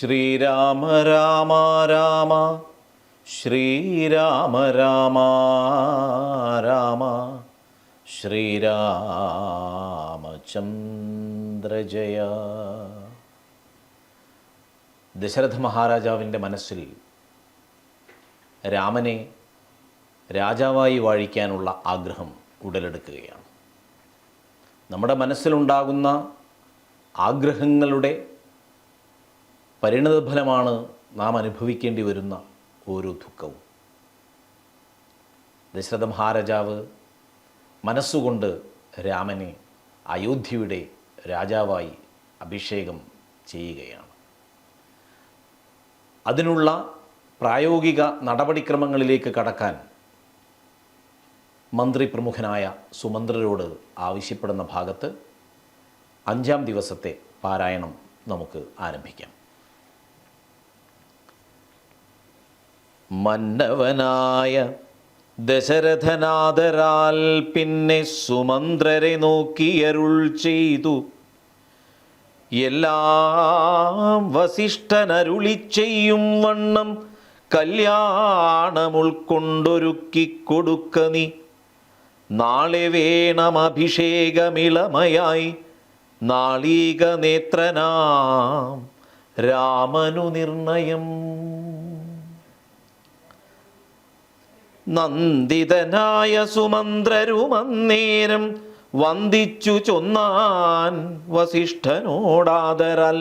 ശ്രീരാമ രാമ രാമ ശ്രീരാമ രാമ രാമ ശ്രീരാമചന്ദ്ര ജയ. ദശരഥ മഹാരാജാവിൻ്റെ മനസ്സിൽ രാമനെ രാജാവായി വാഴിക്കാനുള്ള ആഗ്രഹം ഉടലെടുക്കുകയാണ്. നമ്മുടെ മനസ്സിലുണ്ടാകുന്ന ആഗ്രഹങ്ങളുടെ പരിണതഫലമാണ് നാം അനുഭവിക്കേണ്ടി വരുന്ന ഓരോ ദുഃഖവും. ദശരഥ മഹാരാജാവ് മനസ്സുകൊണ്ട് രാമനെ അയോധ്യയുടെ രാജാവായി അഭിഷേകം ചെയ്യുകയാണ്. അതിനുള്ള പ്രായോഗിക നടപടിക്രമങ്ങളിലേക്ക് കടക്കാൻ മന്ത്രി പ്രമുഖനായ സുമന്ത്രരോട് ആവശ്യപ്പെടുന്ന ഭാഗത്ത് 5-ാം ദിവസത്തെ പാരായണം നമുക്ക് ആരംഭിക്കാം. മന്നവനായ ദശരഥനാദരാൽ പിന്നെ സുമന്ത്രരെ നോക്കിയരുൾ ചെയ്തു, എല്ലാം വസിഷ്ഠനരുളി ചെയ്യും വണ്ണം കല്യാണം ഉൾക്കൊണ്ടൊരുക്കിക്കൊടുക്ക നീ. നാളെ വേണം അഭിഷേകമിളമയായി നാളീക നേത്രനാം രാമനു നിർണയം. നന്ദിതനായ സുമന്ത്രരുമന്നേരം വന്ദിച്ചു ചൊന്നാൻ വസിഷ്ഠനോടാദരാൽ,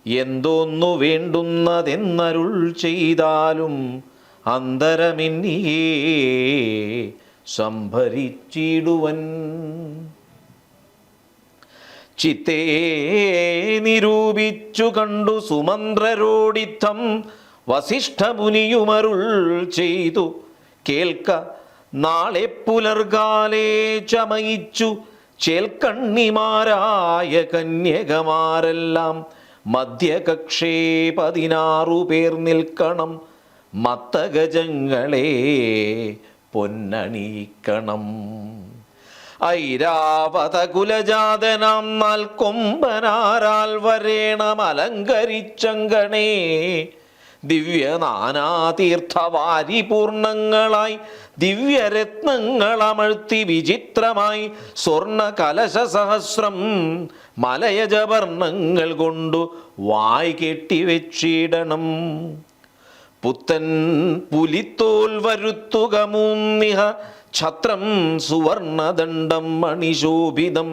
എന്തോന്നു വേണ്ടുന്നതെന്നരുൾ ചെയ്താലും അന്തരമിന്നിയേ സംഭരിച്ചിടുവൻ. ചിത്തേ നിരൂപിച്ചു കണ്ടു സുമന്ത്രരോടിത്തം വസിഷ്ഠമുനിയുമരുൾ ചെയ്തു, കേൾക്ക നാളെ പുലർകാലേ ചമയിച്ചു ചേൽക്കണ്ണിമാരായ കന്യകമാരെല്ലാം മധ്യകക്ഷേ 16 പേർ നിൽക്കണം. മത്തഗജങ്ങളെ പൊന്നണിയിക്കണം. ഐരാവത കുലജാതനാം 4 കൊമ്പനാരാൽ വരേണം അലങ്കരിച്ചങ്കണേ. ദിവ്യനാനാതീർത്ഥവാരി പൂർണ്ണങ്ങളായി ദിവ്യരത്നങ്ങളമഴ്ത്തി വിചിത്രമായി സ്വർണ്ണ കലശ സഹസ്രം മലയജവർണ്ണങ്ങൾ കൊണ്ടു വായ് കെട്ടിവെച്ചിടണം. പുത്തൻ പുലിത്തോൽ വരുത്തുക 3 ഛത്രം സുവർണദണ്ഡം മണിശോഭിതം.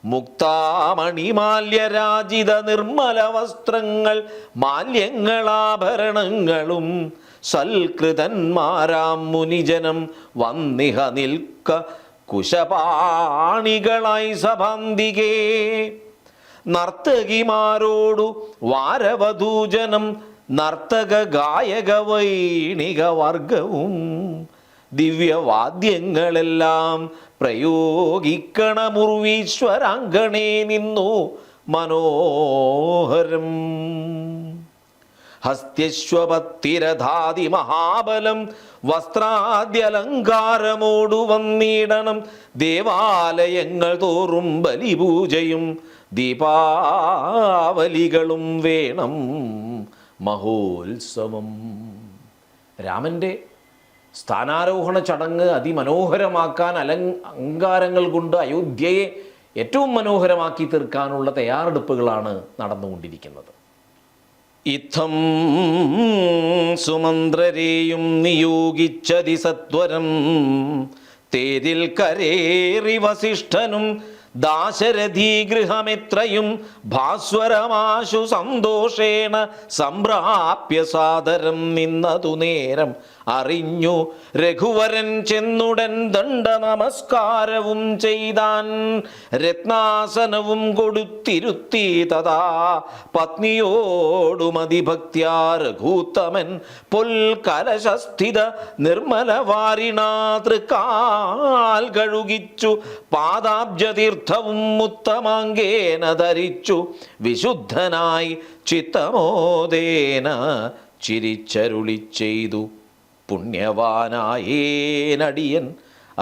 മുക്താമണിമാല്യരാജിത നിർമ്മല വസ്ത്രങ്ങൾ മാല്യങ്ങളാഭരണങ്ങളും സൽകൃതന്മാരാം മുനിജനം വന്നിഹ നിൽക്ക കുശപാണികളായി സഭാന്തികേ. നർത്തകിമാരോടു വാരവധൂജനം നർത്തക ഗായക വൈണിക വർഗവും ദിവ്യവാദ്യങ്ങളെല്ലാം പ്രയോഗിക്കണമുർവീശ്വരാങ്കണേ നിന്നു മനോഹരം. ഹസ്ത്യശ്വപത്തിരഥാതി മഹാബലം വസ്ത്രാദ്യലങ്കാരമോടു വന്നിടണം. ദേവാലയങ്ങൾ തോറും ബലിപൂജയും ദീപാവലികളും വേണം മഹോത്സവം. രാമൻ്റെ സ്ഥാനാരോഹണ ചടങ്ങ് അതിമനോഹരമാക്കാൻ അലങ്കാരങ്ങൾ കൊണ്ട് അയോധ്യയെ ഏറ്റവും മനോഹരമാക്കി തീർക്കാനുള്ള തയ്യാറെടുപ്പുകളാണ് നടന്നുകൊണ്ടിരിക്കുന്നത്. ഇത്തം സുമന്ത്രരെയും നിയോഗിച്ചതി സത്വരം തേരിൽ കരേറി വസിഷ്ഠനും ദാശരഥീഗൃഹമെത്രയും ഭാസ്വരമാശു സന്തോഷേണ സംപ്രാപ്യ സാദരം നിന്നതു നേരം അറിഞ്ഞു രഘുവരൻ ചെന്നുടൻ ദണ്ഡ നമസ്കാരവും ചെയ്താൻ. രത്നാസനവും കൊടുത്തിരുത്തി തഥാ പത്നിയോടും അതിഭക്ത്യാ രഘൂത്തമൻ പൊൽകലശസ്ഥിത നിർമ്മലവാരിണാ തൃക്കാൽ കഴുകിച്ചു പാദാബ്ജതീർത്ഥവും ഉത്തമാങ്കേന ധരിച്ചു വിശുദ്ധനായി ചിത്തമോദേന ചിരിച്ചരുളി ചെയ്തു. പുണ്യവാനായേനടിയൻ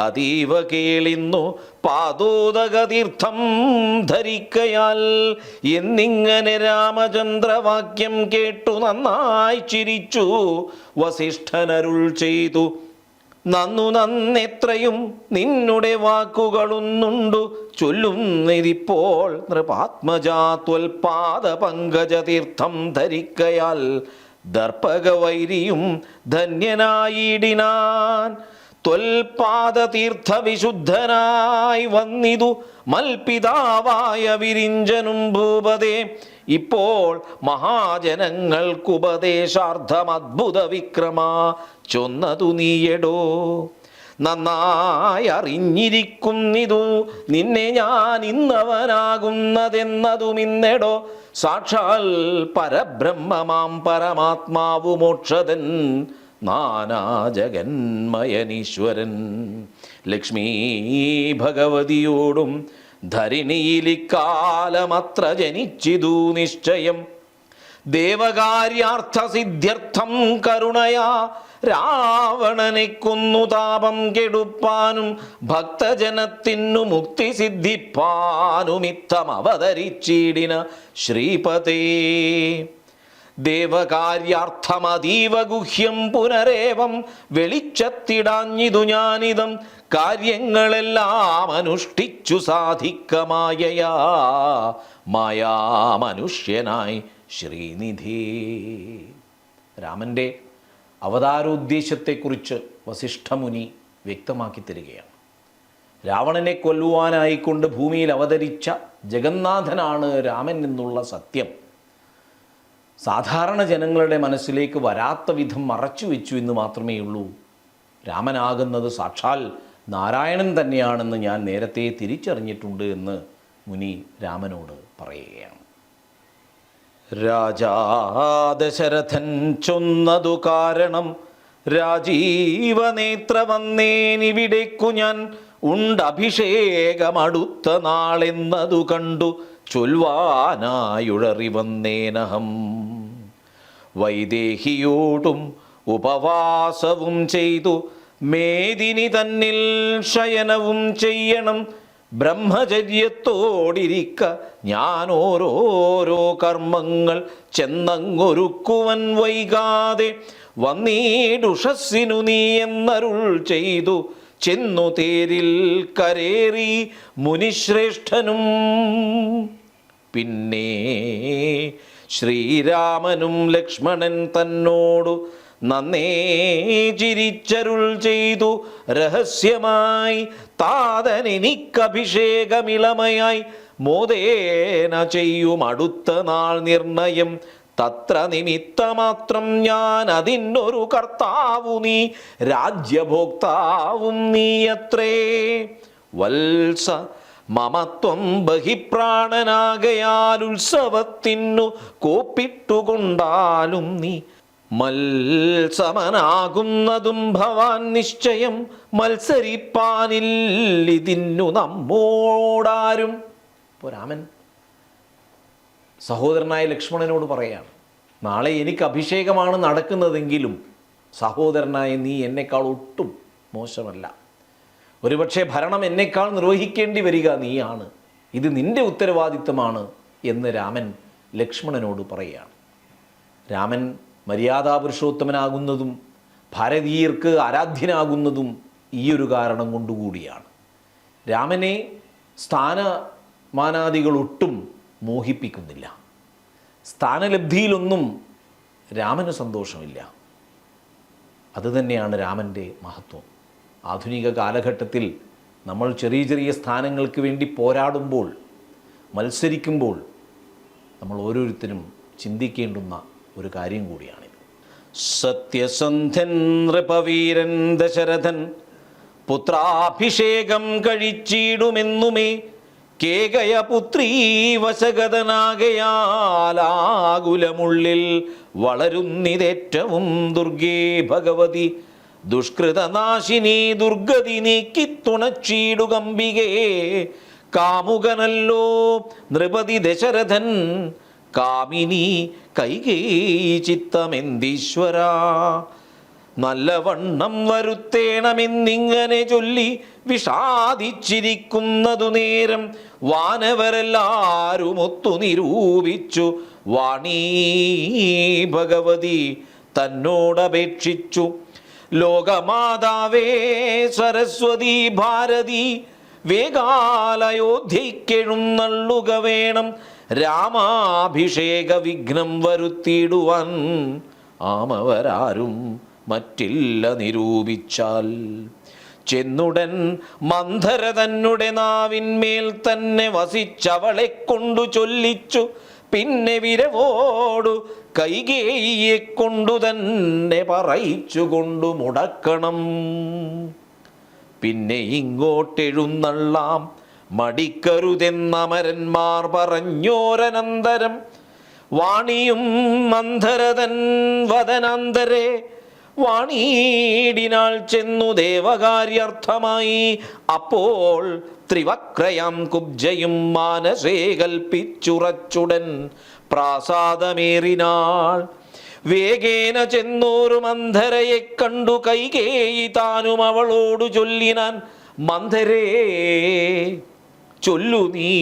അതീവ കേളിന്നു പാദോദകതീർത്ഥം ധരിക്കയാൽ എന്നിങ്ങനെ രാമചന്ദ്രവാക്യം കേട്ടു നന്നായി ചിരിച്ചു വസിഷ്ഠനരുൾ ചെയ്തു. നന്നെത്രയും നിന്നുടെ വാക്കുകളൊന്നുണ്ടു ചൊല്ലുന്നിതിപ്പോൾ നൃപാത്മജാത്വൽപാദ പങ്കജതീർത്ഥം ധരിക്കയാൽ ദർപ്പകവൈരിയും ധന്യനായിടിനാൻ. ത്വൽപാദതീർത്ഥ വിശുദ്ധനായി വന്നിതു മൽപിതാവായ വിരിഞ്ചനും ഭൂപതേ. ഇപ്പോൾ മഹാജനങ്ങൾക്കുപദേശാർത്ഥം അദ്ഭുത വിക്രമ ചൊന്നതു നീയടോ. നന്നായി അറിഞ്ഞിരിക്കുന്നിതു നിന്നെ ഞാൻ ഇന്നവനാകുന്നതെന്നതുമിന്നെടോ. സാക്ഷാൽ പരബ്രഹ്മമാം പരമാത്മാവു മോക്ഷതൻ നാനാജഗന്മയനീശ്വരൻ ലക്ഷ്മീ ഭഗവതിയോടും ധരണിയിലിക്കാലമത്ര ജനിച്ചിതു നിശ്ചയം. ദേവകാര്യാർത്ഥസിദ്ധ്യർത്ഥം കരുണയാ രാവണനെ കൊന്നു താപം കെടുപ്പാനും ഭക്തജനത്തിനു മുക്തി സിദ്ധിപ്പാനുമിത്തം അവതരിച്ചിടിന ശ്രീപതേ. ദേവകാര്യാർത്ഥമതീവ ഗുഹ്യം പുനരേവം വെളിച്ചത്തിടാഞ്ഞിതു ഞാനിതം കാര്യങ്ങളെല്ലാം അനുഷ്ഠിച്ചു സാധിക്കമായയാ മായാമനുഷ്യനായി ശ്രീനിധി. രാമൻ്റെ അവതാരോദ്ദേശത്തെക്കുറിച്ച് വസിഷ്ഠമുനി വ്യക്തമാക്കി തരികയാണ്. രാവണനെ കൊല്ലുവാനായിക്കൊണ്ട് ഭൂമിയിൽ അവതരിച്ച ജഗന്നാഥനാണ് രാമൻ എന്നുള്ള സത്യം സാധാരണ ജനങ്ങളുടെ മനസ്സിലേക്ക് വരാത്ത വിധം മറച്ചു വെച്ചു എന്ന് മാത്രമേ ഉള്ളൂ. രാമനാകുന്നത് സാക്ഷാൽ നാരായണൻ തന്നെയാണെന്ന് ഞാൻ നേരത്തെ തിരിച്ചറിഞ്ഞിട്ടുണ്ട് എന്ന് മുനി രാമനോട് പറയുകയാണ്. രാജാ ദശരഥൻ ചൊന്നതു കാരണം രാജീവനേത്ര വന്നേനിവിടേക്കു ഞാൻ ഉണ്ടഭിഷേകമടുത്ത നാളെന്നതു കണ്ടു ചൊൽവാനായുഴറി വന്നേനഹം. വൈദേഹിയോടും ഉപവാസവും ചെയ്തു മേദിനി തന്നിൽ ശയനവും ചെയ്യണം. ബ്രഹ്മചര്യത്തോടിരിക്ക ഞാൻ ഓരോരോ കർമ്മങ്ങൾ ചെന്നങ്ങൊരുക്കുവൻ വൈകാതെ വന്നീടുഷസ്സിനു നീ എന്നരുൾ ചെയ്തു ചെന്നു തേരിൽ കരേറി മുനിശ്രേഷ്ഠനും. പിന്നെ ശ്രീരാമനും ലക്ഷ്മണൻ തന്നോടു നന്നേ ചിരിച്ചരുൾ ചെയ്തു രഹസ്യമായി താതനെനിക്കഭിഷേകമിളമയായി മോദേന ചെയ്യും അടുത്ത നാൾ നിർണയം. തത്ര നിമിത്തമാത്രം ഞാൻ അതിനൊരു കർത്താവു നീ രാജ്യഭോക്താവും നീയത്രേ. വത്സ മമത്വം ബഹിപ്രാണനാകയാൽ ഉത്സവത്തിനു കോപ്പിട്ടുകൊണ്ടാലും നീ മത്സമനാകുന്നതും ഭവാൻ നിശ്ചയം. മത്സരിപ്പാനില്ലിതിന്നു നമ്മോടാരും. ഇപ്പോൾ രാമൻ സഹോദരനായ ലക്ഷ്മണനോട് പറയാണ്, നാളെ എനിക്ക് അഭിഷേകമാണ് നടക്കുന്നതെങ്കിലും സഹോദരനായ നീ എന്നെക്കാൾ ഒട്ടും മോശമല്ല. ഒരുപക്ഷെ ഭരണം എന്നെക്കാൾ നിർവഹിക്കേണ്ടി വരിക നീയാണ്. ഇത് നിന്റെ ഉത്തരവാദിത്തമാണ് എന്ന് രാമൻ ലക്ഷ്മണനോട് പറയുകയാണ്. രാമൻ മര്യാദാപുരുഷോത്തമനാകുന്നതും ഭാരതീയർക്ക് ആരാധ്യനാകുന്നതും ഈയൊരു കാരണം കൊണ്ടുകൂടിയാണ്. രാമനെ സ്ഥാനമാനാദികളൊട്ടും മോഹിപ്പിക്കുന്നില്ല. സ്ഥാനലബ്ധിയിലൊന്നും രാമന് സന്തോഷമില്ല. അതുതന്നെയാണ് രാമൻ്റെ മഹത്വം. ആധുനിക കാലഘട്ടത്തിൽ നമ്മൾ ചെറിയ ചെറിയ സ്ഥാനങ്ങൾക്ക് വേണ്ടി പോരാടുമ്പോൾ, മത്സരിക്കുമ്പോൾ നമ്മൾ ഓരോരുത്തരും ചിന്തിക്കേണ്ടുന്ന ഒരു കാര്യം കൂടിയാണിത്. സത്യസന്ധൻ നൃപവീരൻ ദശരഥൻ പുത്രാഭിഷേകം കഴിച്ചിടുമെന്നുമേ കേകയപുത്രീ വശഗതനാകയാലാകുലമുള്ളിൽ വളരുന്നിതേറ്റവും ദുർഗേ ഭഗവതി. ദുഷ്കൃതനാശിനി ദുർഗതി നീക്കി തുണച്ചീടുകമ്പികേ. കാമുകനല്ലോ നൃപതി ദശരഥൻ കാമിനി കൈകേയി ചിത്തമെന്തീശ്വര. നല്ലവണ്ണം വരുത്തേണമെന്നിങ്ങനെ ചൊല്ലി വിഷാദിച്ചിരിക്കുന്നതു നേരം വാനവരെല്ലാരും ഒത്തു നിരൂപിച്ചു. വാണീ ഭഗവതി തന്നോടപേക്ഷിച്ചു, ലോകമാതാവേ സരസ്വതി ഭാരതി, വേഗാലയോധ്യയ്ക്കെഴുന്നള്ളുക വേണം, രാമാഭിഷേക വിഘ്നം വരുത്തിയിടുവാൻ ആമവരാരും മറ്റില്ല നിരൂപിച്ചാൽ. ചെന്നുടൻ മന്ധര തന്നെ നാവിന്മേൽ തന്നെ വസിച്ചവളെ കൊണ്ടു ചൊല്ലിച്ചു. പിന്നെ വിരവോടു കൈകേയിയെ കൊണ്ടു തന്നെ പറയിച്ചുകൊണ്ടു മുടക്കണം. പിന്നെ ഇങ്ങോട്ടെഴുന്നള്ളാം മടിക്കരുതെന്നമരന്മാർ പറഞ്ഞോരനന്തരം. വാണിയും മന്ധരതൻ വദനാന്തരെ വാണീടിനാൾ ചെന്നു ദേവകാര്യർത്ഥമായി. അപ്പോൾ ത്രിവക്രയാം കുബ്ജയും മാനസേ കൽപ്പിച്ചുറച്ചുടൻ പ്രാസാദമേറിനാൾ. വേഗേന ചെന്നോരു മന്ധരയെ കണ്ടു കൈകേയി താനും അവളോടു ചൊല്ലിനാൻ, മന്ധരേ ചൊല്ലു നീ,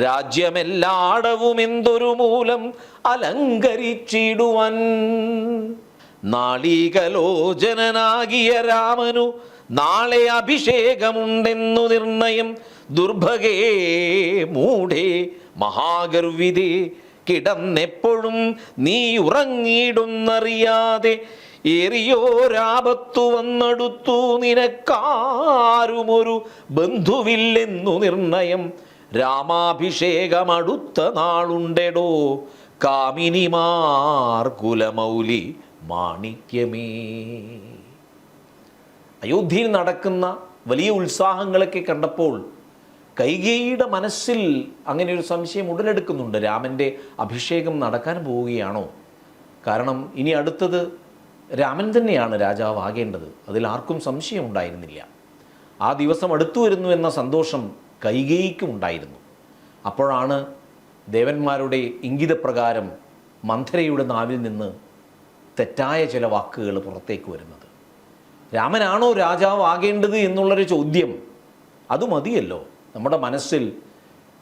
രാജ്യമെല്ലാടവും എന്തൊരു മൂലം അലങ്കരിച്ചിടുവാൻ. നാളീകലോചനാകിയ രാമനു നാളെ അഭിഷേകമുണ്ടെന്നു നിർണയം. ദുർഭഗേ മൂഢേ മഹാഗർവിതേ, കിടന്നെപ്പോഴും നീ ഉറങ്ങിയിടുന്നറിയാതെ ഏറിയോരാപത്തു വന്നെടുത്തു നിനക്കാരുമൊരു ബന്ധുവില്ലെന്നു നിർണയം. രാമാഭിഷേകമടുത്ത നാളുണ്ടെടോ കാമിനിമാർ കുലമൗലി മാണിക്യമേ. അയോധ്യയിൽ നടക്കുന്ന വലിയ ഉത്സാഹങ്ങളൊക്കെ കണ്ടപ്പോൾ കൈകേയിയുടെ മനസ്സിൽ അങ്ങനെ ഒരു സംശയം ഉടലെടുക്കുന്നുണ്ട്. രാമൻ്റെ അഭിഷേകം നടക്കാൻ പോവുകയാണോ? കാരണം ഇനി അടുത്തത് രാമൻ തന്നെയാണ് രാജാവാകേണ്ടത്. അതിൽ ആർക്കും സംശയം ഉണ്ടായിരുന്നില്ല. ആ ദിവസം അടുത്തു വരുന്നു എന്ന സന്തോഷം കൈകേയിക്കും ഉണ്ടായിരുന്നു. അപ്പോഴാണ് ദേവന്മാരുടെ ഇംഗിതപ്രകാരം മന്ധരയുടെ നാവിൽ നിന്ന് തെറ്റായ ചില വാക്കുകൾ പുറത്തേക്ക് വരുന്നത്. രാമനാണോ രാജാവാകേണ്ടത് എന്നുള്ളൊരു ചോദ്യം അത് മതിയല്ലോ. നമ്മുടെ മനസ്സിൽ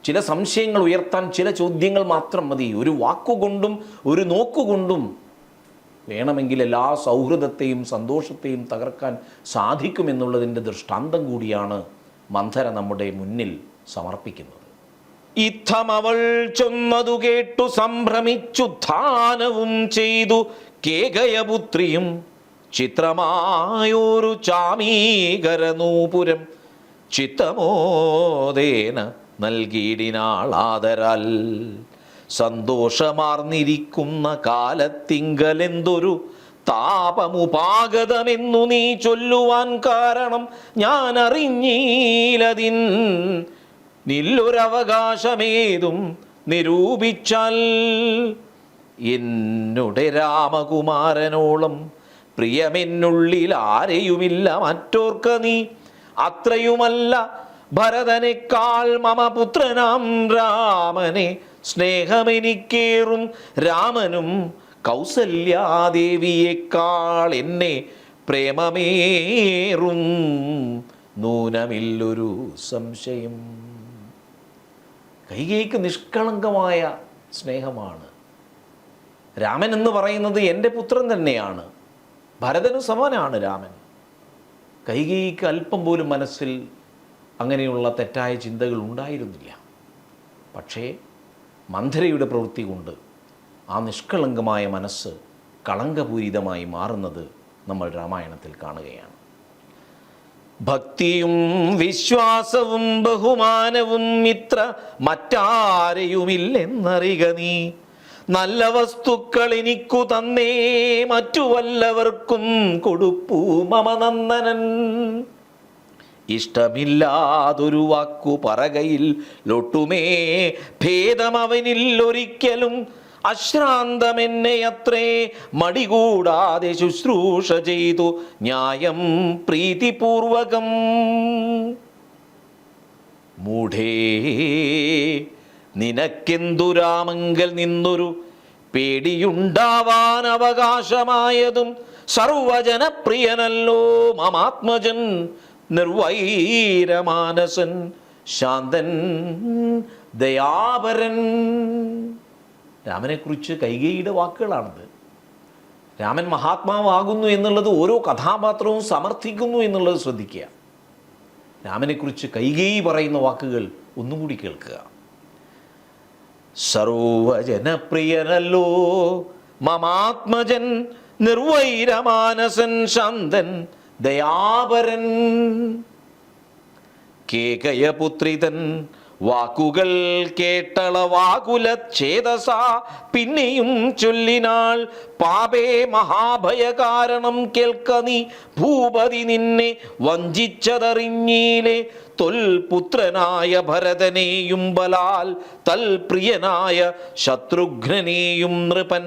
ചില സംശയങ്ങൾ ഉയർത്താൻ ചില ചോദ്യങ്ങൾ മാത്രം മതി. ഒരു വാക്കുകൊണ്ടും ഒരു നോക്കുകൊണ്ടും വേണമെങ്കിൽ എല്ലാ സൗഹൃദത്തെയും സന്തോഷത്തെയും തകർക്കാൻ സാധിക്കുമെന്നുള്ളതിൻ്റെ ദൃഷ്ടാന്തം കൂടിയാണ് മന്ധര നമ്മുടെ മുന്നിൽ സമർപ്പിക്കുന്നത്. ഇത്തമവൾ ചൊന്നതു കേട്ടു സംഭ്രമിച്ചുത്ഥാനവും ചെയ്തു കേകയപുത്രിയും ചിത്രമായൊരു ചാമീകരനൂപുരം ചിത്തമോദേന നൽകിയിടിനാളാദരാൽ. സന്തോഷമാർന്നിരിക്കുന്ന കാലത്തിങ്കലെന്തൊരു താപമുപാഗതമെന്നു നീ ചൊല്ലുവാൻ കാരണം ഞാൻ അറിഞ്ഞീലതിൻ. നില്ലൊരവകാശമേതും നിരൂപിച്ചാൽ എന്നുടെ രാമകുമാരനോളം പ്രിയമെന്നുള്ളിൽ ആരെയുമില്ല മറ്റോർക്ക നീ. അത്രയുമല്ല ഭരതനേക്കാൾ മമ പുത്രനാം രാമനെ സ്നേഹമെനിക്കേറും. രാമനും കൗസല്യാദേവിയേക്കാൾ എന്നെ പ്രേമമേറും നൂനമില്ലൊരു സംശയം. കൈകേയിക്ക് നിഷ്കളങ്കമായ സ്നേഹമാണ്. രാമൻ എന്ന് പറയുന്നത് എൻ്റെ പുത്രൻ തന്നെയാണ്, ഭരതന് സമനാണ് രാമൻ. കൈകേയിക്ക് അല്പം പോലും മനസ്സിൽ അങ്ങനെയുള്ള തെറ്റായ ചിന്തകൾ ഉണ്ടായിരുന്നില്ല. പക്ഷേ മന്ധരയുടെ പ്രവൃത്തി കൊണ്ട് ആ നിഷ്കളങ്കമായ മനസ്സ് കളങ്കപൂരിതമായി മാറുന്നത് നമ്മൾ രാമായണത്തിൽ കാണുകയാണ്. ഭക്തിയും വിശ്വാസവും ബഹുമാനവും ഇത്ര മറ്റാരെയുമില്ലെന്നറിക നീ. നല്ല വസ്തുക്കൾ എനിക്കു തന്നേ മറ്റു വല്ലവർക്കും കൊടുപ്പൂ മമ നന്ദനൻ. ഇഷ്ടമില്ലാതൊരു വാക്കു പറകയിൽ ലൊട്ടുമേ ഭേദമവനിൽ ഒരിക്കലും. അശ്രാന്തമെന്നെ അത്രേ മടികൂടാതെ ശുശ്രൂഷ ചെയ്തു ന്യായം പ്രീതിപൂർവകം. മൂഢേ നിനക്കെന്തു രാമങ്കൽ നിന്നൊരു പേടിയുണ്ടാവാൻ അവകാശമായതും സർവജനപ്രിയനല്ലോ മമാത്മജൻ, നിർവൈരമാനസൻ, ശാന്തൻ, ദയാപരൻ. രാമനെക്കുറിച്ച് കൈകേയിയുടെ വാക്കുകളാണിത്. രാമൻ മഹാത്മാവാകുന്നു എന്നുള്ളത് ഓരോ കഥാപാത്രവും സമർത്ഥിക്കുന്നു എന്നുള്ളത് ശ്രദ്ധിക്കുക. രാമനെക്കുറിച്ച് കൈകേയി പറയുന്ന വാക്കുകൾ ഒന്നുകൂടി കേൾക്കുക. സർവജനപ്രിയനല്ലോ മമാത്മജൻ, നിർവൈരമാനസൻ, ശാന്തൻ, ദയാപരൻ. കേകയപുത്രിതൻ വാക്കുകൾ കേട്ടളവാകുലച്ഛേദസ പിന്നെയും ചൊല്ലിനാൾ, പാപേ മഹാഭയകാരണം കേൾക്ക നീ, ഭൂപതി നിന്നെ വഞ്ചിച്ചതറിഞ്ഞീലേ. തൊൽപുത്രനായ ഭരതനെയും ബലാൽ തൽപ്രിയനായ ശത്രുഘ്നനെയും നൃപൻ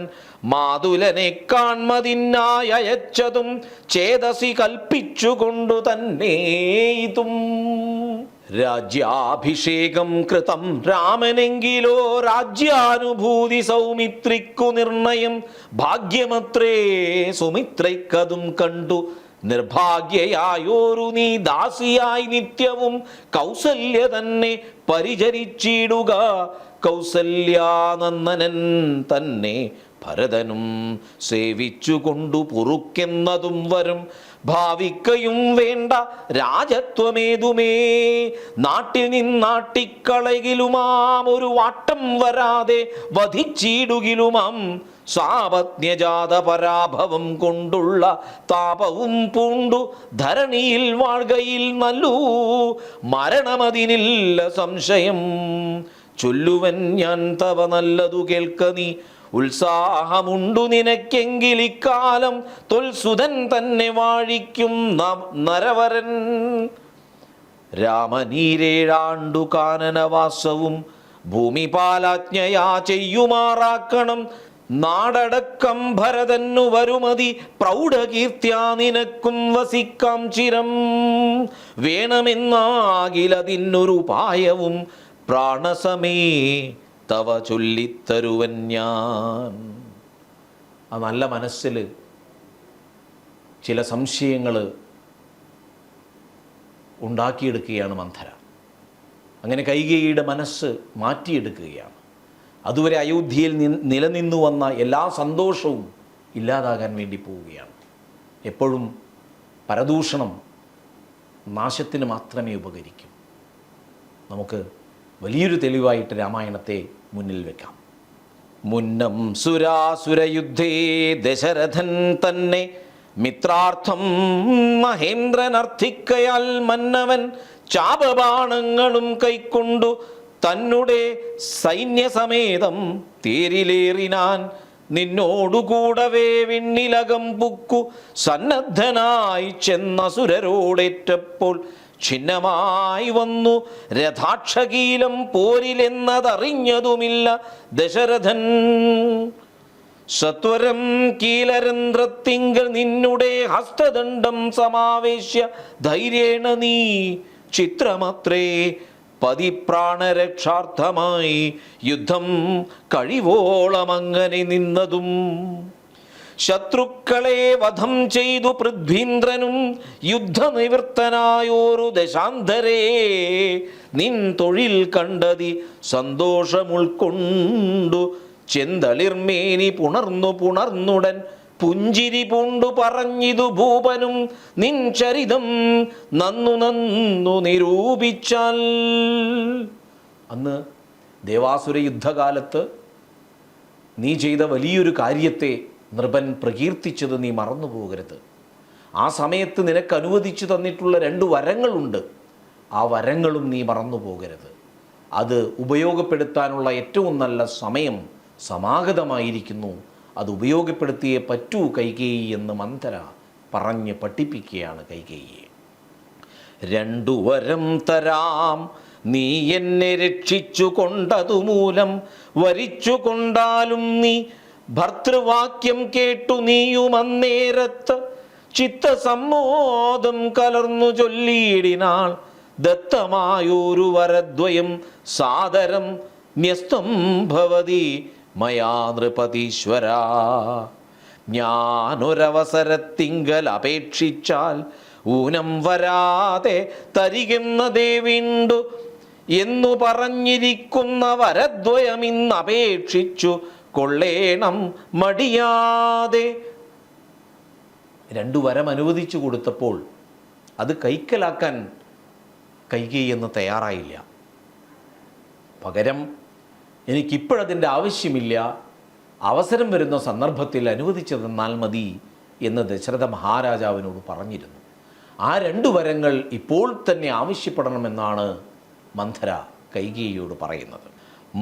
മാതുലനെ കാൺമതിനായി അയച്ചതും ചേതസി കൽപ്പിച്ചുകൊണ്ടു തന്നെ ഇതും. രാജ്യാഭിഷേകം കൃതം രാമനെങ്കിലോ രാജ്യാനുഭൂതി സൗമിത്രിക്കു നിർണയം ഭാഗ്യമത്രേ സുമിത്രയ്ക്കതും കണ്ടു. നിർഭാഗ്യയായോരു നീ ദാസിയായി നിത്യവും കൗസല്യ തന്നെ പരിചരിച്ചിടുക. കൗസല്യാനന്ദനൻ തന്നെ ഭരതനും സേവിച്ചുകൊണ്ടു പൊറുക്കെന്നതും വരും. ഭാവിക്കയും വേണ്ട രാജത്വമേതുമേ, നാട്ടിൽ നിന്നാട്ടിക്കളകിലുമാം ഒരു വാട്ടം വരാതെ വധിച്ചിടുകിലുമാം. സാപജ്ഞജാത പരാഭവം കൊണ്ടുള്ള താപവും പൂണ്ടു ധരണിയിൽ വാഴ്കയിൽ നല്ലൂ, മരണമതിനില്ല സംശയം. ചൊല്ലുവൻ ഞാൻ തവ നല്ലതു കേൾക്ക നീ, ഉത്സാഹമുണ്ടു നിനക്കെങ്കിൽ ഇക്കാലം തൊൽസുതൻ തന്നെ വാഴിക്കും നരവരൻ. രാമനീരേഴാണ്ടു കാനനവാസവും ഭൂമിപാലാജ്ഞയാ ചെയ്യുമാറാക്കണം. നാടടക്കം ഭരതന്നു വരുമതി പ്രൗഢകീർത്തിയാ നിനക്കും വസിക്കാം ചിരം. വേണമെന്നാകിലതിനൊരു ഉപായവും പ്രാണസമേ തവ ചൊല്ലിത്തരുവൻ ഞാൻ. ആ നല്ല മനസ്സിൽ ചില സംശയങ്ങൾ ഉണ്ടാക്കിയെടുക്കുകയാണ് മന്ധര. അങ്ങനെ കൈകേയിയുടെ മനസ്സ് മാറ്റിയെടുക്കുകയാണ്. അതുവരെ അയോധ്യയിൽ നിലനിന്നു വന്ന എല്ലാ സന്തോഷവും ഇല്ലാതാകാൻ വേണ്ടി പോവുകയാണ്. എപ്പോഴും പരദൂഷണം നാശത്തിന് മാത്രമേ ഉപകരിക്കൂ. നമുക്ക് വലിയൊരു തെളിവായിട്ട് രാമായണത്തെ മുന്നിൽ വെക്കാം. മുന്നം സുരാസുരയുദ്ധേ ദശരഥൻ തന്നെ മിത്രാർത്ഥം മഹേന്ദ്രനർത്ഥിക്കയാൽ മന്നവൻ ചാപബാണങ്ങളും കൈക്കൊണ്ടു തന്നെ സൈന്യസമേതം തേരിലേറിനാൻ. നിന്നോടുകൂടവേ വിണ്ണിലകം പുക്കു സന്നദ്ധനായി ചെന്നസുരരോടേറ്റപ്പോൾ ഛിന്നമായി വന്നു രഥാക്ഷകീലം പോരിലെന്നതറിഞ്ഞതുമില്ല ദശരഥൻ. സത്വരം കീലരന്ധ്രത്തിങ്കൽ നിന്നുടെ ഹസ്തദണ്ഡം സമാവേശ്യ ധൈര്യേണ നീ ചിത്രമത്രേ പതിപ്രാണരക്ഷാർത്ഥമായി യുദ്ധം കഴിവോളമങ്ങനെ നിന്നതും. ശത്രുക്കളെ വധം ചെയ്തു പൃഥ്വീന്ദ്രനും യുദ്ധനിവൃത്തനായോരു ദശാന്തരേ നിൻ തൊഴിൽ കണ്ടതി സന്തോഷമുൾക്കൊണ്ടു ചെന്തളിർമേനി പുണർന്നുടൻ പുഞ്ചിരി പൂണ്ടു പറഞ്ഞിതു ഭൂപനും നിൻ ചരിതം നന്നു നിരൂപിച്ചാൽ. അന്ന് ദേവാസുര യുദ്ധകാലത്ത് നീ ചെയ്ത വലിയൊരു കാര്യത്തെ നൃപൻ പ്രകീർത്തിച്ചത് നീ മറന്നു പോകരുത്. ആ സമയത്ത് നിനക്ക് അനുവദിച്ചു തന്നിട്ടുള്ള 2 വരങ്ങളുണ്ട്. ആ വരങ്ങളും നീ മറന്നു പോകരുത്. അത് ഉപയോഗപ്പെടുത്താനുള്ള ഏറ്റവും നല്ല സമയം സമാഗതമായിരിക്കുന്നു. അത് ഉപയോഗപ്പെടുത്തിയേ പറ്റൂ കൈകേയി എന്ന് മന്ധര പറഞ്ഞ് പഠിപ്പിക്കുകയാണ് കൈകേയിയെ. 2 വരം തരാം നീ എന്നെ രക്ഷിച്ചു കൊണ്ടതുമൂലം, വരിച്ചു കൊണ്ടാലും നീ ഭർത്തൃവാക്യം കേട്ടു നീയും അന്നേരത്ത് ചിത്തസമ്മോദം കലർന്നു ചൊല്ലിയിടിനാൾ. ദത്തമായൊരു വരദ്വയം സാദരം ന്യസ്തം ഭവതി മയാ നൃപതീശ്വര. ഞാനൊരവസരത്തിങ്കൽ അപേക്ഷിച്ചാൽ ഊനം വരാതെ തരികെന്നതേ വീണ്ടു എന്നു പറഞ്ഞിരിക്കുന്ന വരദ്വയമിന്നപേക്ഷിച്ചു കൊള്ളേണം മടിയാതെ. 2 വരം അനുവദിച്ചു കൊടുത്തപ്പോൾ അത് കൈക്കലാക്കാൻ കൈകേയി എന്ന് തയ്യാറായില്ല. പകരം എനിക്കിപ്പോഴതിൻ്റെ ആവശ്യമില്ല, അവസരം വരുന്ന സന്ദർഭത്തിൽ അനുവദിച്ചു തന്നാൽ മതി എന്ന് ദശരഥ മഹാരാജാവിനോട് പറഞ്ഞിരുന്നു. ആ 2 വരങ്ങൾ ഇപ്പോൾ തന്നെ ആവശ്യപ്പെടണമെന്നാണ് മന്ധര കൈകേയിയോട് പറയുന്നത്.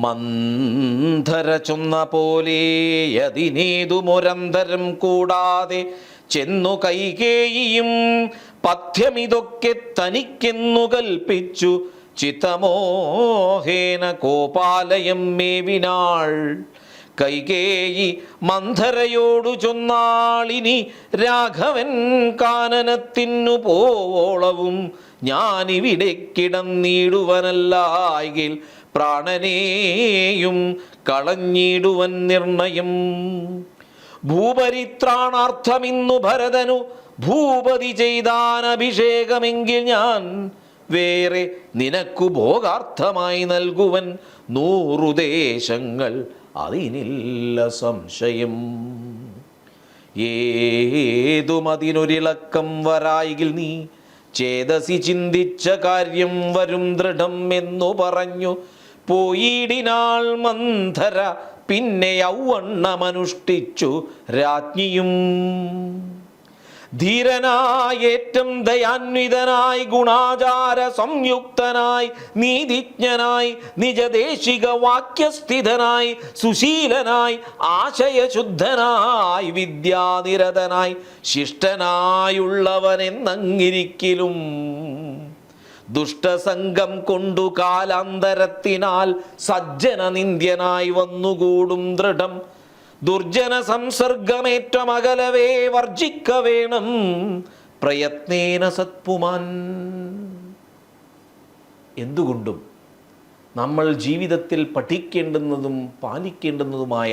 മന്ധര ചൊന്ന പോലെ അതിനേതു മുരന്തരം കൂടാതെ ചെന്നു കൈകേയിയും പഥ്യമിതൊക്കെ തനിക്കെന്നു കൽപ്പിച്ചു ചിത്തമോഹേന കോപാലയം മേവിനാൾ. കൈകേയി മന്ധരയോടു ചൊന്നാളിനി രാഘവൻ കാനനത്തിനു പോവോളവും ഞാനിവിടെ കിടന്നിടുവനല്ലായെങ്കിൽ പ്രാണനേയും കളഞ്ഞിടുവൻ നിർണയം. ഭൂപരിത്രാണാർത്ഥമിന്നു ഭരതനു ഭൂപതി ചെയ്താൻ അഭിഷേകമെങ്കിൽ ഞാൻ വേറെ നിനക്കു ഭോഗാർത്ഥമായി നൽകുവൻ 100 ദേശങ്ങൾ, അതിനില്ല സംശയം. ഏതുമതിനൊരിളക്കം വരായെങ്കിൽ നീ ചേതസി ചിന്തിച്ച കാര്യം വരും ദൃഢം എന്നു പറഞ്ഞു പോയിടിനാൾ മന്ധര. പിന്നെ യൗവണ്ണമനുഷ്ഠിച്ചു രാജ്ഞിയും. ധീരനായേറ്റം ദയാന്വിതനായി ഗുണാചാര സംയുക്തനായി നീതിജ്ഞനായി നിജദേശിക വാക്യസ്ഥിതനായി സുശീലനായി ആശയശുദ്ധനായി വിദ്യാനിരതനായി ശിഷ്ടനായുള്ളവനെന്നങ്ങിരിക്കിലും ദുഷ്ടസംഗം കൊണ്ടു കാലാന്തരത്തിനാൽ സജ്ജന നിന്ദ്യനായി വന്നുകൂടും ദൃഢം. ദുർജന സംസർഗമേറ്റമകലവേ വർജിക്ക വേണം പ്രയത്നേന സത്പുമാൻ. എന്തുകൊണ്ടും നമ്മൾ ജീവിതത്തിൽ പഠിക്കേണ്ടുന്നതും പാലിക്കേണ്ടുന്നതുമായ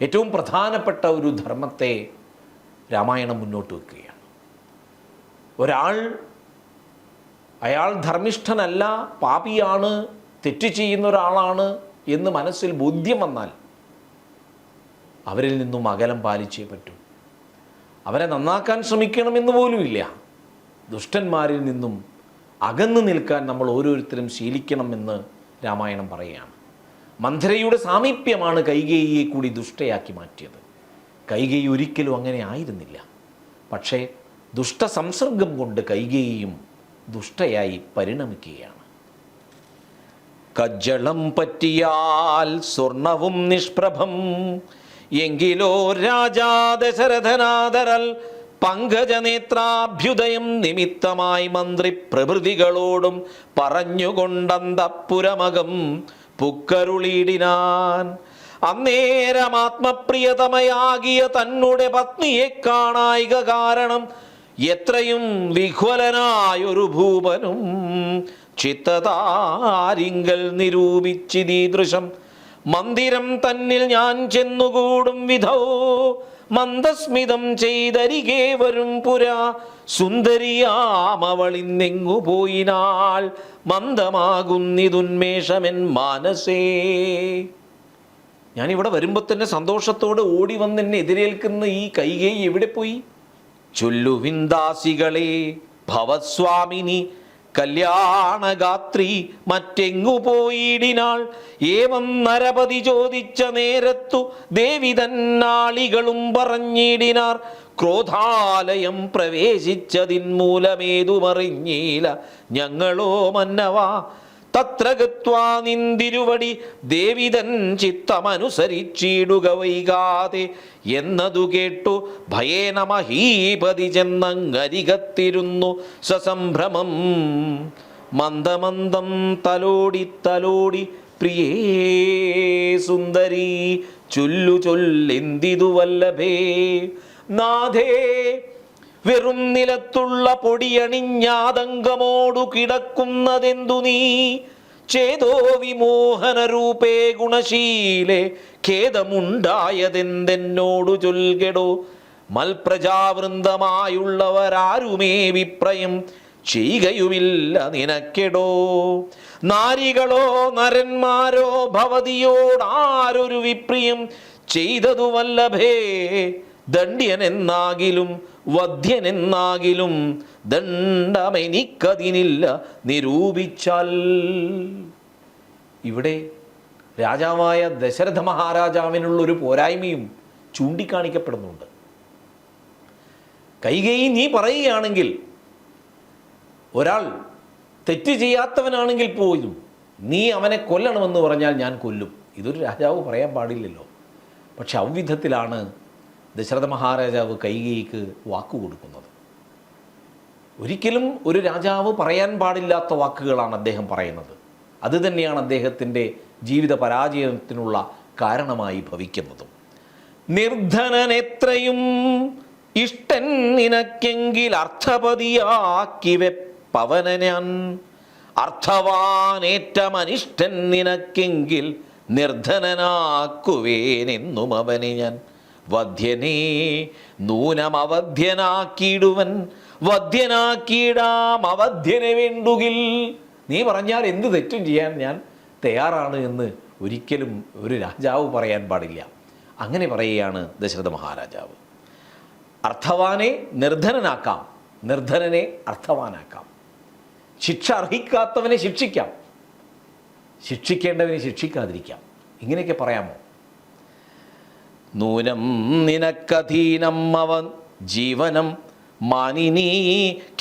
ഏറ്റവും പ്രധാനപ്പെട്ട ഒരു ധർമ്മത്തെ രാമായണം മുന്നോട്ട് വയ്ക്കുകയാണ്. അയാൾ ധർമ്മിഷ്ഠനല്ല, പാപിയാണ്, തെറ്റ് ചെയ്യുന്ന ഒരാളാണ് എന്ന് മനസ്സിൽ ബോധ്യം വന്നാൽ അവരിൽ നിന്നും അകലം പാലിച്ചേ പറ്റൂ. അവരെ നന്നാക്കാൻ ശ്രമിക്കണമെന്ന് പോലുമില്ല. ദുഷ്ടന്മാരിൽ നിന്നും അകന്നു നിൽക്കാൻ നമ്മൾ ഓരോരുത്തരും ശീലിക്കണമെന്ന് രാമായണം പറയുകയാണ്. മന്ധരയുടെ സാമീപ്യമാണ് കൈകേയിയെ കൂടി ദുഷ്ടയാക്കി മാറ്റിയത്. കൈകേയി ഒരിക്കലും അങ്ങനെ ആയിരുന്നില്ല. പക്ഷേ ദുഷ്ടസംസർഗം കൊണ്ട് കൈകേയിയും ദുഷ്ടയായി പരിണമിക്കുകയാണ്. കജ്ജളം പറ്റിയാൽ സ്വർണവും നിഷ്പ്രഭം എങ്കിലോ രാജാ ദശരഥനാദരൽ പങ്കജനേത്രാഭ്യുദയം നിമിത്തമായി മന്ത്രി പ്രഭൃതികളോടും പറഞ്ഞുകൊണ്ടന്തപ്പുരമകം പുക്കരുളിയിടിനാൻ. അന്നേരമാത്മപ്രിയതമയാകിയ തന്നുടെ പത്നിയെ കാണായിക കാരണം എത്രയും വിഹ്വലനായൊരു ഭൂപനും ചിത്തതാരിങ്കൽ നിരൂപിച്ചിതീദൃശം. മന്ദിരം തന്നിൽ ഞാൻ ചെന്നുകൂടും വിധോ മന്ദസ്മിതം ചെയ്തരികെ വരും പുരാ. സുന്ദരിയാമവളിന്നെങ്ങു പോയിനാൾ മന്ദമാകുന്നിതുന്മേഷമെൻ മാനസേ. ഞാനിവിടെ വരുമ്പോൾ തന്നെ സന്തോഷത്തോടെ ഓടി വന്ന് എന്നെ എതിരേൽക്കുന്ന ഈ കൈകേയി എവിടെ പോയി? ചൊല്ലുവിന്ദാസികളെ ഭവസ്വാമിനി കല്യാണഗാത്രി മറ്റെങ്ങു പോയിടിനാൾ. ഏവം നരപതി ചോദിച്ച നേരത്തു ദേവി തന്നാളികളും പറഞ്ഞിടിനാർ. ക്രോധാലയം പ്രവേശിച്ചതിൻ മൂലമേതുമറിഞ്ഞീല ഞങ്ങളോ മന്നവാ. തത്ര ഗത്വാ നിന്തിരുവടി ദേവിതൻ ചിത്തമനുസരിച്ചിടുക വൈകാതെ എന്നതു കേട്ടു ഭയേന മഹീപതി ചെന്നങ്ങരികത്തിരുന്നു സസംഭ്രമം. മന്ദമന്ദം തലോടി തലോടി പ്രിയേ സുന്ദരി ചൊല്ലെന്തിതു വല്ലഭേ. നാഥേ വെറും നിലത്തുള്ള പൊടിയണിഞ്ഞാതങ്കമോടു കിടക്കുന്നതെന്തു നീ? ചേതോ വിമോഹന രൂപേ ഗുണശീലേ ഖേദമുണ്ടായതെന്തെന്നോടു ചൊൽകെടോ. മൽപ്രജാവൃന്ദമായുള്ളവരാരുമേ വിപ്രയം ചെയ്യുകയുമില്ല നിനക്കെടോ. നാരികളോ നരന്മാരോ ഭവതിയോടാരൊരു വിപ്രിയം ചെയ്തതു വല്ലഭേ. ദണ്ഡ്യനെന്നാകിലും വധ്യനെന്നാകിലും ദണ്ഡമെനിക്കതിനില്ല നിരൂപിച്ചാൽ. ഇവിടെ രാജാവായ ദശരഥ മഹാരാജാവിനുള്ളൊരു പോരായ്മയും ചൂണ്ടിക്കാണിക്കപ്പെടുന്നുണ്ട്. കൈകേയി നീ പറയുകയാണെങ്കിൽ, ഒരാൾ തെറ്റ് ചെയ്യാത്തവനാണെങ്കിൽ പോലും നീ അവനെ കൊല്ലണമെന്ന് പറഞ്ഞാൽ ഞാൻ കൊല്ലും. ഇതൊരു രാജാവ് പറയാൻ പാടില്ലല്ലോ. പക്ഷെ ഔവിധത്തിലാണ് ദശരഥ മഹാരാജാവ് കൈകേയിക്ക് വാക്കു കൊടുക്കുന്നത്. ഒരിക്കലും ഒരു രാജാവ് പറയാൻ പാടില്ലാത്ത വാക്കുകളാണ് അദ്ദേഹം പറയുന്നത്. അത് തന്നെയാണ് അദ്ദേഹത്തിൻ്റെ ജീവിത പരാജയത്തിനുള്ള കാരണമായി ഭവിക്കുന്നതും. നിർധനനെത്രയും ഇഷ്ടൻ നിനക്കെങ്കിൽ അർത്ഥപതിയാക്കി വെപ്പവന ഞാൻ. അർത്ഥവാനേറ്റമനിഷ്ടൻ നിനക്കെങ്കിൽ നിർധനനാക്കുവേനെന്നും അവനെ ഞാൻ. വധ്യനേ നൂനമവധ്യനാക്കിയിടുവൻ വധ്യനാക്കിയിടാം അവധ്യനെ വേണ്ടുകിൽ. നീ പറഞ്ഞാൽ എന്ത് തെറ്റും ചെയ്യാൻ ഞാൻ തയ്യാറാണ് എന്ന് ഒരിക്കലും ഒരു രാജാവ് പറയാൻ പാടില്ല. അങ്ങനെ പറയുകയാണ് ദശരഥ മഹാരാജാവ്. അർത്ഥവാനെ നിർധനനാക്കാം, നിർധനനെ അർത്ഥവാനാക്കാം. ശിക്ഷ അർഹിക്കാത്തവനെ ശിക്ഷിക്കാം, ശിക്ഷിക്കേണ്ടവനെ ശിക്ഷിക്കാതിരിക്കാം. ഇങ്ങനെയൊക്കെ പറയാമോ? നൂനം നിനക്കധീനം അവൻ ജീവനം മാനിനീ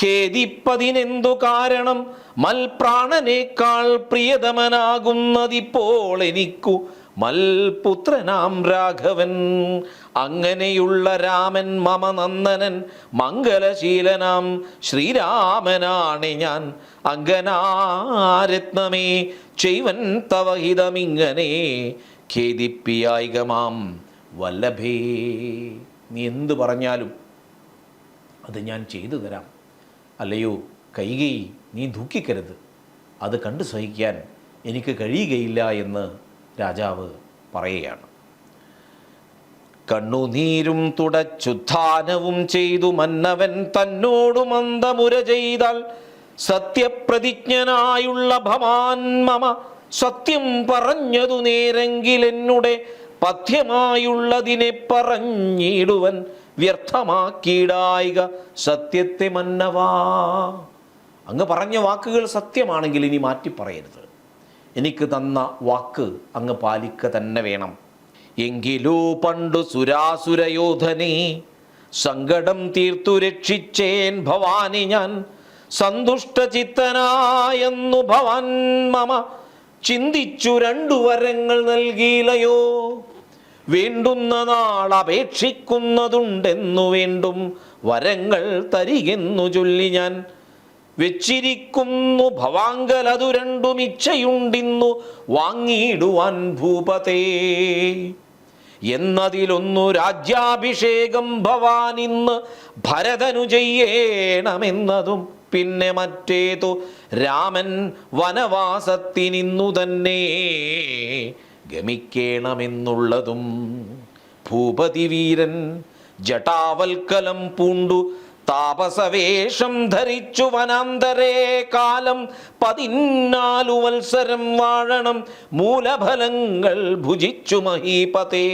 ഖേദിപ്പതിനെന്തു കാരണം. മൽപ്രാണനേക്കാൾ പ്രിയതമനാകുന്നതിപ്പോൾ എനിക്കു മൽപുത്രനാം രാഘവൻ. അങ്ങനെയുള്ള രാമൻ മമ നന്ദനൻ മംഗലശീലനാം ശ്രീരാമനാണ് ഞാൻ. അങ്കനാരത്നമേ ചെയ്വൻ തവഹിതമിങ്ങനെ ഖേദിപ്പിയായികമാം വല്ലഭേ. നീ എന്തു പറഞ്ഞാലും അത് ഞാൻ ചെയ്തു തരാം. അല്ലയോ കൈകേയി, നീ ദുഃഖിക്കരുത്. അത് കണ്ടു സഹിക്കാൻ എനിക്ക് കഴിയുകയില്ല എന്ന് രാജാവ് പറയുകയാണ്. കണ്ണുനീരും തുടച്ചുദ്ധാനവും ചെയ്തു മന്നവൻ തന്നോടു മന്ദമുര ചെയ്താൽ. സത്യപ്രതിജ്ഞനായുള്ള ഭവാൻ മമ സത്യം പറഞ്ഞതു നേരെങ്കിൽ എന്നുടെ പഥ്യമായുള്ളതിനെ പറഞ്ഞിടുവൻ വ്യർത്ഥമാക്കിയിടായിക സത്യത്തെ മന്നവാ. അങ്ങ് പറഞ്ഞ വാക്കുകൾ സത്യമാണെങ്കിൽ ഇനി മാറ്റി പറയരുത്. എനിക്ക് തന്ന വാക്ക് അങ്ങ് പാലിക്ക തന്നെ വേണം. എങ്കിലോ പണ്ടു സുരാസുരയോധനെ സങ്കടം തീർത്തു രക്ഷിച്ചേൻ ഭവാനി ഞാൻ. സന്തുഷ്ടചിത്തനായെന്നു ഭവാൻ മമ ചിന്തിച്ചു 2 വരങ്ങൾ നൽകിയില്ലയോ. വേണ്ടുന്ന നാൾ അപേക്ഷിക്കുന്നതുണ്ടെന്നു വേണ്ടും വരങ്ങൾ തരികെന്നു ചൊല്ലി ഞാൻ വെച്ചിരിക്കുന്നു ഭവാങ്കൽ. അതു 2 ഇച്ഛയുണ്ടിന്നു വാങ്ങിയിടുവാൻ ഭൂപതേ. എന്നതിലൊന്നു രാജ്യാഭിഷേകം ഭവാൻ ഇന്ന് ഭരതനു ചെയ്യണമെന്നതും പിന്നെ മറ്റേതു രാമൻ വനവാസത്തിനിന്നു തന്നെ ഗമിക്കേണമെന്നുള്ളതും. ഭൂപതി വീരൻ ജടാവൽക്കലം പൂണ്ടു താപസവേഷം ധരിച്ചു വനാന്തരേ കാലം 14 വത്സരം വാഴണം. മൂലഫലങ്ങൾ ഭുജിച്ചു മഹീപതേ.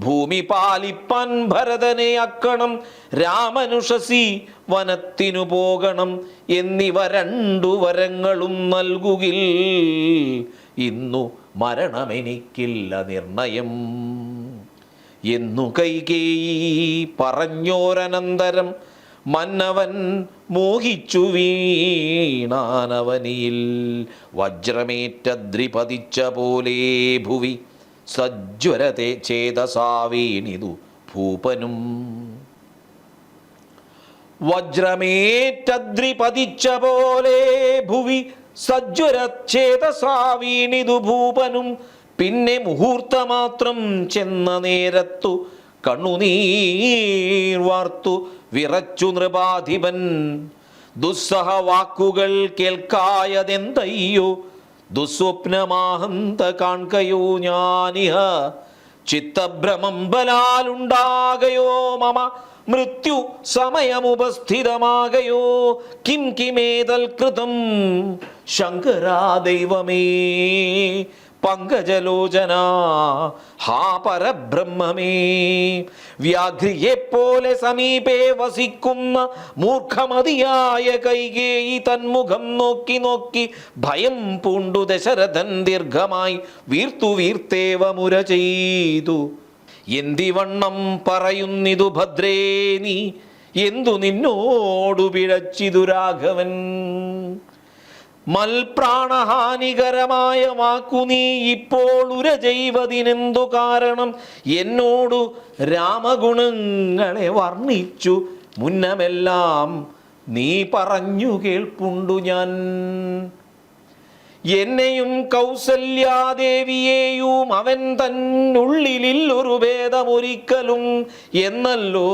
ഭൂമി പാലിപ്പാൻ ഭരതനെ അക്കണം. രാമനുഷസി വനത്തിനു പോകണം. എന്നിവ 2 വരങ്ങളും നൽകുകിൽ ഇന്നു മരണമെനിക്കില്ല നിർണയം എന്നു കൈകേയി പറഞ്ഞോരനന്തരം മന്നവൻ മോഹിച്ചു വീണാനവനിയിൽ. വജ്രമേറ്റദ്രിപതിച്ച പോലെ ഭുവി സജ്വരത്തെ ചേതസാ വീണിതു ഭൂപനും. വജ്രമേറ്റദ്രിപതിച്ച പോലെ ഭുവി സജ്വരച്ഛേതസാ വീണിതു ഭൂപനും. പിന്നെ മുഹൂർത്തമാത്രം ചെന്ന നേരത്തു കണ്ണുനീർ വാർത്തു വിറച്ചു നൃപാധിപൻ. ദുസ്സഹ വാക്കുകൾ കേൾക്കായതെന്തയ്യോ. ദുസ്വപ്നമാഹന്ത കാൺകയോ ഞാനിഹ ചിത്തഭ്രമം ബലാലുണ്ടാകയോ മമ മൃത്യു സമയമുപസ്ഥിതമാകയോ കിം കിമേതൽ കൃതം ശങ്കരാ ദൈവമേ പങ്കജലോചന ഹാ പരബ്രഹ്മമേ. വ്യാഘ്രിയെപ്പോലെ സമീപേ വസിക്കുന്ന മൂർഖമതിയായ കൈകേയി തന്മുഖം നോക്കി നോക്കി ഭയം പൂണ്ടു ദശരഥൻ ദീർഘമായി വീർത്തു വീർത്തേവ മുര ചെയ്തു. എന്തിവണ്ണം പറയുന്നിതു ഭദ്രേ നീ, എന്തു നിന്നോടു പിഴച്ചിതു രാഘവൻ. മൽപ്രാണഹാനികരമായ വാക്കു നീ ഇപ്പോൾ ഉര ചെയ്വതിനെന്തു കാരണം? എന്നോടു രാമഗുണങ്ങളെ വർണ്ണിച്ചു മുന്നമെല്ലാം നീ പറഞ്ഞു കേൾപ്പുണ്ടു ഞാൻ. എന്നെയും കൗസല്യാദേവിയെയും അവൻ തന്നുള്ളിലൊരു ഭേദമൊരിക്കലും എന്നല്ലോ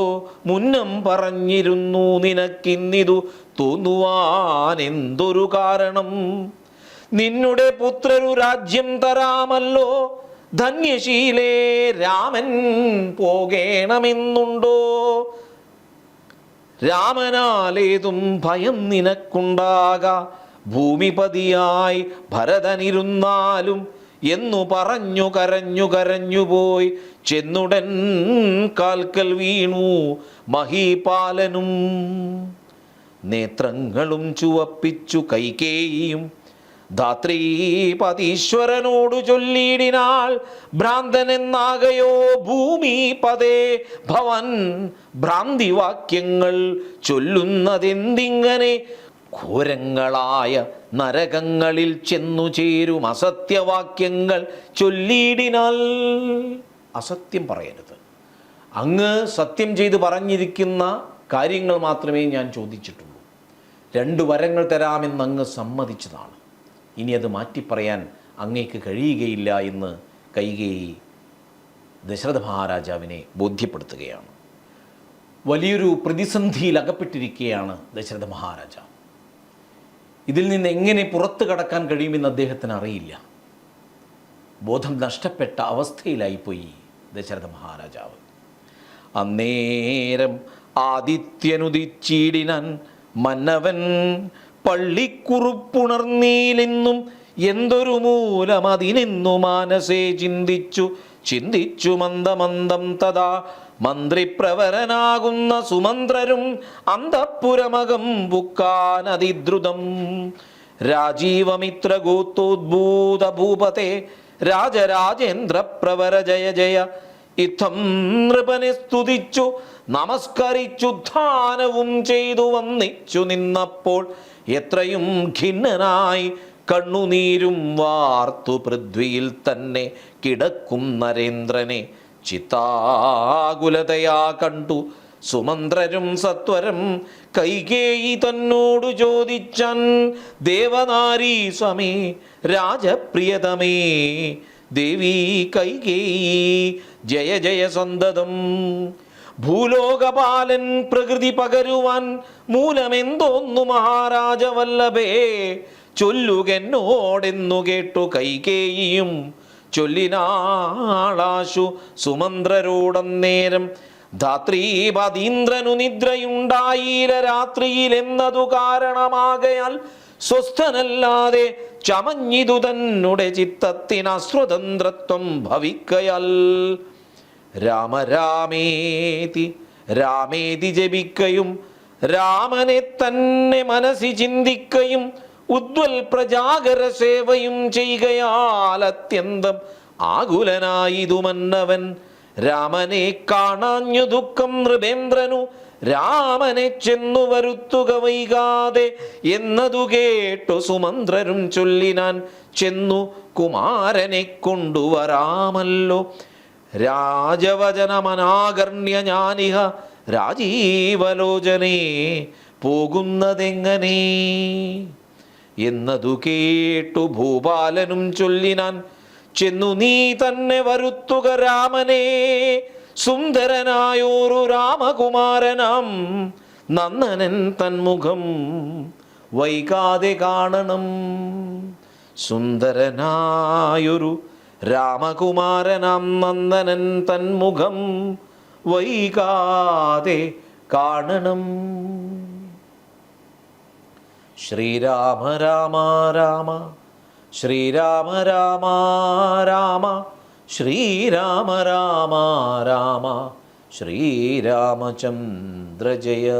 മുന്നം പറഞ്ഞിരുന്നു. നിനക്കിന്നിതു തോന്നുവാൻ എന്തൊരു കാരണം? നിന്നുടെ പുത്രരു രാജ്യം തരാമല്ലോ, ധന്യശീലേ രാമൻ പോകേണമെന്നുണ്ടോ? രാമനാലേതും ഭയം നിനക്കുണ്ടാക, ഭൂമിപതിയായി ഭരതനിരുന്നാലും എന്നു പറഞ്ഞു കരഞ്ഞുപോയി ചെന്നുടൻ കാൽക്കൽ വീണു മഹീപാലനും. നേത്രങ്ങളും ചുവപ്പിച്ചു കൈകേയിയും ധാത്രീപതീശ്വരനോടു ചൊല്ലിയിടിനാൾ, ഭ്രാന്തനെന്നാകയോ ഭൂമിപതേ ഭവൻ ഭ്രാന്തിവാക്യങ്ങൾ ചൊല്ലുന്നതെന്തിങ്ങനെ? ഘോരങ്ങളായ നരകങ്ങളിൽ ചെന്നു ചേരും അസത്യവാക്യങ്ങൾ ചൊല്ലിയിടിനാൽ. അസത്യം പറയരുത്. അങ്ങ് സത്യം ചെയ്ത് പറഞ്ഞിരിക്കുന്ന കാര്യങ്ങൾ മാത്രമേ ഞാൻ ചോദിച്ചിട്ടുള്ളൂ. 2 വരങ്ങൾ തരാമെന്ന് അങ്ങ് സമ്മതിച്ചതാണ്. ഇനി അത് മാറ്റിപ്പറയാൻ അങ്ങേക്ക് കഴിയുകയില്ല എന്ന് കൈകേയി ദശരഥ മഹാരാജാവിനെ ബോധ്യപ്പെടുത്തുകയാണ്. വലിയൊരു പ്രതിസന്ധിയിൽ അകപ്പെട്ടിരിക്കുകയാണ് ദശരഥ മഹാരാജാവ്. ഇതിൽ നിന്ന് എങ്ങനെ പുറത്തു കടക്കാൻ കഴിയുമെന്ന് അദ്ദേഹത്തിന് അറിയില്ല. ബോധം നഷ്ടപ്പെട്ട അവസ്ഥയിലായിപ്പോയി ദശരഥ മഹാരാജാവ്. അന്നേരം ആദിത്യനുദിച്ചീടിനാൻ മന്നവൻ പള്ളിക്കുറുപ്പുണർന്നീലെന്നും എന്തൊരു മൂലമതിനെന്നു മാനസേ ചിന്തിച്ചു മന്ദമന്ദം തഥാ മന്ത്രിപ്രവരനാകുന്ന സുമന്ത്രരും അന്തഃപുരമകം ബുക്കാനതിദ്രുതം. രാജീവമിത്ര ഗോത്തോദ്ഭൂത ഭൂപതേ രാജരാജേന്ദ്ര പ്രവര ജയ ജയ. ഇത്തം നൃപനെ സ്തുതിച്ചു നമസ്കരിച്ചുദ്ധാനവും ചെയ്തു വന്നിച്ചു നിന്നപ്പോൾ എത്രയും ഖിന്നനായി കണ്ണുനീരും വാർത്തു പൃഥ്വിയിൽ തന്നെ കിടക്കും നരേന്ദ്രനെ ചിത്താകുലതയാ കണ്ടു സുമന്ത്രരും സത്വരം കൈകേയി തന്നോടു ചോദിച്ചാൻ. ദേവനാരീ സമേ രാജപ്രിയതമേ ദേവീ കൈകേയി ജയ ജയ സന്തതം. ഭൂലോകപാലൻ പ്രകൃതി പകരുവാൻ മൂലമെന്തോന്നു മഹാരാജവല്ലഭേ ചൊല്ലുകെന്നോടെന്നു കേട്ടു കൈകേയിയും ചൊല്ലിനാളാശു സുമന്ത്രരോടന്നേരം. ധാത്രീപതീന്ദ്രനു നിദ്രയുണ്ടായില്ല രാത്രിയിൽ എന്നതു കാരണമാകയാൽ സ്വസ്ഥനല്ലാതെ ചമഞ്ഞിതു തന്നുടെ ചിത്തത്തിനസ്വതന്ത്രത്വം ഭവിക്കയാൽ. രാമരാമേതി രാമേതി ജപിക്കയും രാമനെ തന്നെ മനസ്സി ചിന്തിക്കയും ഉദ്വൽ പ്രജാകര സേവയും ചെയ്യുകയാൽ അത്യന്തം ആകുലനായിതു മന്നവൻ. രാമനെ കാണാഞ്ഞു ദുഃഖം നൃപേന്ദ്രനു രാമനെ ചെന്നു വരുത്തുക വൈകാതെ എന്നതു കേട്ടു സുമന്ത്രരും ചൊല്ലിനാൻ. ചെന്നു കുമാരനെ കൊണ്ടുവരാമല്ലോ. രാജവചനമനാകർണ്യ ഞാനിഹ രാജീവലോചനേ പോകുന്നതെങ്ങനെ എന്നതു കേട്ടു ഭൂപാലനും ചൊല്ലിനാൻ. ചെന്നു നീ തന്നെ വരുത്തുക രാമനെ, സുന്ദരനായോരു രാമകുമാരനാം നന്ദനൻ തന്മുഖം വൈകാതെ കാണണം. സുന്ദരനായൊരു രാമകുമാരനാം നന്ദനൻ തന്മുഖം വൈകാതെ കാണണം. ശ്രീരാമ രാമ രാമ ശ്രീരാമ രാമ രാമ ശ്രീരാമ രാമ രാമ ശ്രീരാമചന്ദ്ര ജയ.